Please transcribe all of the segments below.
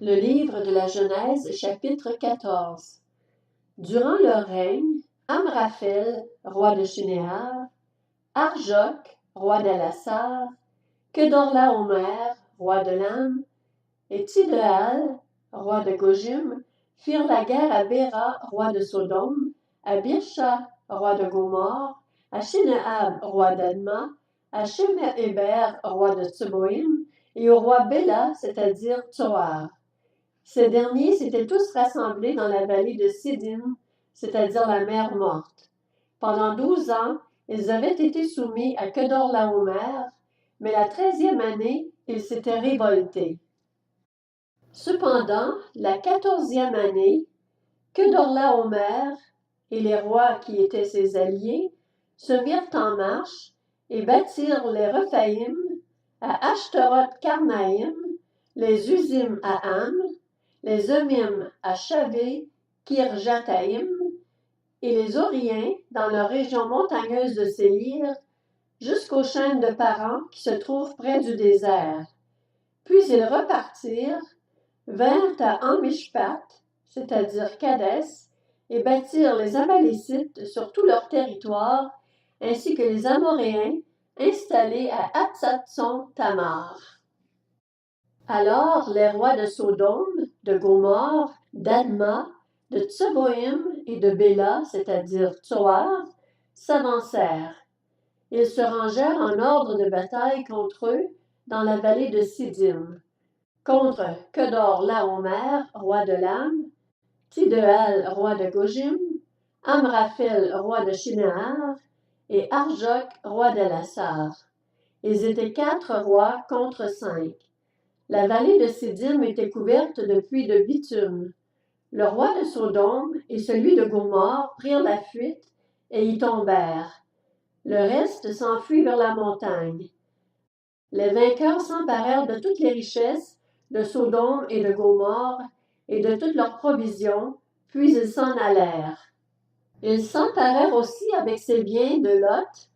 Le livre de la Genèse, chapitre 14. Durant leur règne, Amraphel, roi de Shinéar, Arjoc, roi d'Elassar, Kedorlaomer, roi de Lam, et Tidéal, roi de Gojim, firent la guerre à Béra, roi de Sodome, à Birsha, roi de Gomorre, à Shinéab, roi d'Adma, à Shemer-Héber, roi de Tseboïm, et au roi Béla, c'est-à-dire Tsoar. Ces derniers s'étaient tous rassemblés dans la vallée de Siddim, c'est-à-dire la mer Morte. Pendant 12 ans, ils avaient été soumis à Kedorlaomer, mais la 13e année, ils s'étaient révoltés. Cependant, la 14e année, Kedorlaomer et les rois qui étaient ses alliés se mirent en marche et bâtirent les Rephaïm à Ashteroth-Karnaïm, les Usim à Ham, les Eumim à Shavé, Kirjataïm, et les Horiens dans leur région montagneuse de Séir, jusqu'aux chaînes de Paran qui se trouvent près du désert. Puis ils repartirent, vinrent à Amishpat, c'est-à-dire Kadès, et bâtirent les Amalécites sur tout leur territoire, ainsi que les Amoréens installés à Hatzatson-Tamar. Alors les rois de Sodome, de Gomorre, d'Adma, de Tseboïm et de Béla, c'est-à-dire Tsoar, s'avancèrent. Ils se rangèrent en ordre de bataille contre eux dans la vallée de Siddim, contre Kedorlaomer, roi de Lam, Tidéal, roi de Gojim, Amraphel, roi de Shinéar, et Arjoc, roi d'Elassar. Ils étaient 4 rois contre 5. La vallée de Siddim était couverte de puits de bitume. Le roi de Sodome et celui de Gomorre prirent la fuite et y tombèrent. Le reste s'enfuit vers la montagne. Les vainqueurs s'emparèrent de toutes les richesses de Sodome et de Gomorre et de toutes leurs provisions, puis ils s'en allèrent. Ils s'emparèrent aussi avec ses biens de Lot,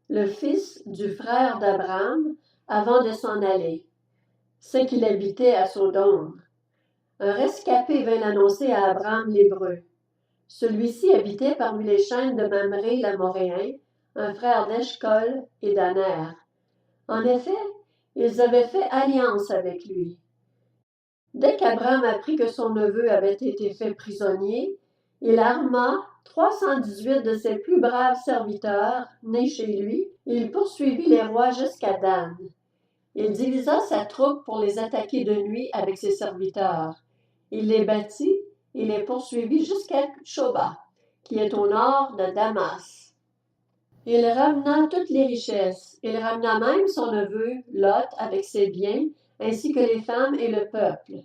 le fils du frère d'Abraham, avant de s'en aller. C'est qu'il habitait à Sodome. Un rescapé vint l'annoncer à Abraham l'Hébreu. Celui-ci habitait parmi les chaînes de Mamré l'Amoréen, un frère d'Eshcol et d'Aner. En effet, ils avaient fait alliance avec lui. Dès qu'Abraham apprit que son neveu avait été fait prisonnier, il arma 318 de ses plus braves serviteurs, nés chez lui, et il poursuivit les rois jusqu'à Dan. Il divisa sa troupe pour les attaquer de nuit avec ses serviteurs. Il les battit et les poursuivit jusqu'à Shoba, qui est au nord de Damas. Il ramena toutes les richesses. Il ramena même son neveu, Lot, avec ses biens, ainsi que les femmes et le peuple.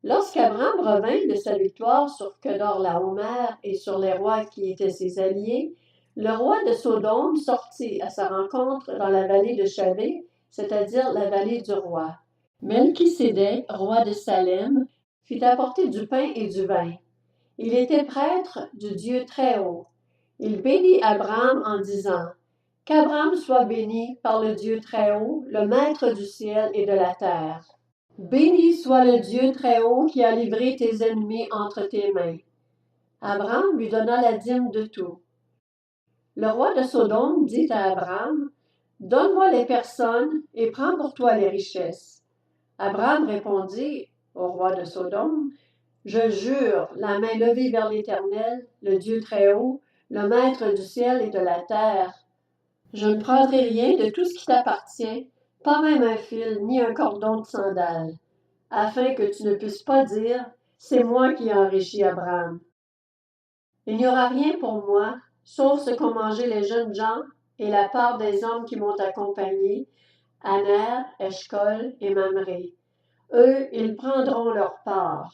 Lorsqu'Abraham revint de sa victoire sur Kedorlaomer et sur les rois qui étaient ses alliés, le roi de Sodome sortit à sa rencontre dans la vallée de Shavé, c'est-à-dire la vallée du roi. Melchisédek, roi de Salem, fit apporter du pain et du vin. Il était prêtre du Dieu Très-Haut. Il bénit Abraham en disant « Qu'Abraham soit béni par le Dieu Très-Haut, le Maître du ciel et de la terre. Béni soit le Dieu Très-Haut qui a livré tes ennemis entre tes mains. » Abraham lui donna la dîme de tout. Le roi de Sodome dit à Abraham « Donne-moi les personnes et prends pour toi les richesses. » Abraham répondit au roi de Sodome « Je jure, la main levée vers l'Éternel, le Dieu Très-Haut, le Maître du ciel et de la terre. Je ne prendrai rien de tout ce qui t'appartient, pas même un fil ni un cordon de sandales, afin que tu ne puisses pas dire « C'est moi qui ai enrichi Abraham. » Il n'y aura rien pour moi, sauf ce qu'ont mangé les jeunes gens et la part des hommes qui m'ont accompagné, Aner, Eshcol et Mamré. Eux, ils prendront leur part.